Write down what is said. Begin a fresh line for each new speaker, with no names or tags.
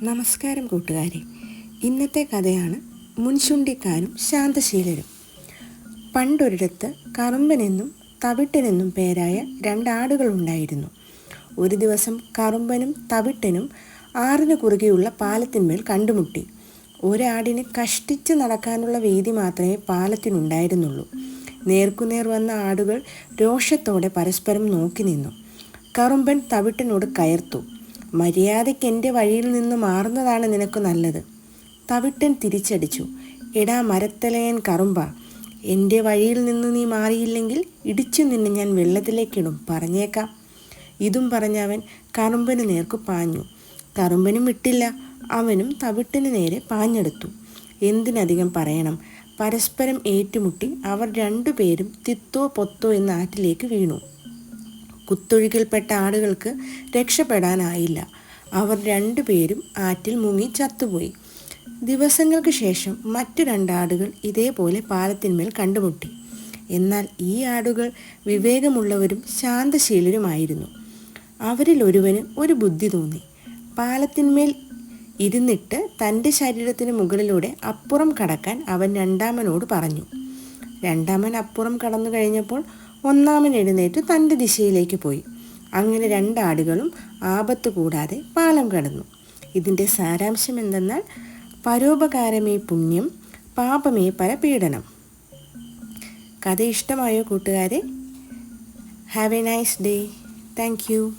നമസ്കാരം കൂട്ടുകാരെ. ഇന്നത്തെ കഥയാണ് മുൻചുണ്ടിക്കാനും ശാന്തശീലരും. പണ്ടൊരിടത്ത് കറുമ്പനെന്നും തവിട്ടനെന്നും പേരായ രണ്ടാടുകളുണ്ടായിരുന്നു. ഒരു ദിവസം കറുമ്പനും തവിട്ടനും ആറിന് കുറുകെയുള്ള പാലത്തിന്മേൽ കണ്ടുമുട്ടി. ഒരാടിന് കഷ്ടിച്ച് നടക്കാനുള്ള വീതി മാത്രമേ പാലത്തിനുണ്ടായിരുന്നുള്ളൂ. നേർക്കുനേർ വന്ന ആടുകൾ രോഷത്തോടെ പരസ്പരം നോക്കി നിന്നു. കറുമ്പൻ തവിട്ടനോട് കയർത്തു, "മര്യാദയ്ക്ക് എൻ്റെ വഴിയിൽ നിന്ന് മാറുന്നതാണ് നിനക്ക് നല്ലത്." തവിട്ടൻ തിരിച്ചടിച്ചു, "എടാ മരത്തലയൻ കറുമ്പ, എൻ്റെ വഴിയിൽ നിന്ന് നീ മാറിയില്ലെങ്കിൽ ഇടിച്ചു നിന്നെ ഞാൻ വെള്ളത്തിലേക്കിടും, പറഞ്ഞേക്കാം." ഇതും പറഞ്ഞവൻ കറുമ്പന് നേർക്കു പാഞ്ഞു. കറുമ്പനും വിട്ടില്ല. അവനും തവിട്ടിന് നേരെ പാഞ്ഞെടുത്തു. എന്തിനധികം പറയണം, പരസ്പരം ഏറ്റുമുട്ടി അവർ രണ്ടുപേരും തിത്തോ പൊത്തോ എന്ന ആറ്റിലേക്ക് വീണു. കുത്തൊഴുകിൽപ്പെട്ട ആടുകൾക്ക് രക്ഷപ്പെടാനായില്ല. അവർ രണ്ടുപേരും ആറ്റിൽ മുങ്ങി ചത്തുപോയി. ദിവസങ്ങൾക്ക് ശേഷം മറ്റു രണ്ടാടുകൾ ഇതേപോലെ പാലത്തിന്മേൽ കണ്ടുമുട്ടി. എന്നാൽ ഈ ആടുകൾ വിവേകമുള്ളവരും ശാന്തശീലരുമായിരുന്നു. അവരിൽ ഒരുവന് ഒരു ബുദ്ധി തോന്നി. പാലത്തിന്മേൽ ഇരുന്നിട്ട് തൻ്റെ ശരീരത്തിന് മുകളിലൂടെ അപ്പുറം കടക്കാൻ അവൻ രണ്ടാമനോട് പറഞ്ഞു. രണ്ടാമൻ അപ്പുറം കടന്നു കഴിഞ്ഞപ്പോൾ ഒന്നാമൻ എഴുന്നേറ്റ് തൻ്റെ ദിശയിലേക്ക് പോയി. അങ്ങനെ രണ്ടാടുകളും ആപത്ത് കൂടാതെ പാലം കടന്നു. ഇതിൻ്റെ സാരാംശം എന്തെന്നാൽ, പരോപകാരമേ പുണ്യം, പാപമേ പരപീഡനം. കഥ ഇഷ്ടമായോ കൂട്ടുകാരെ? Have A nice day. Thank you.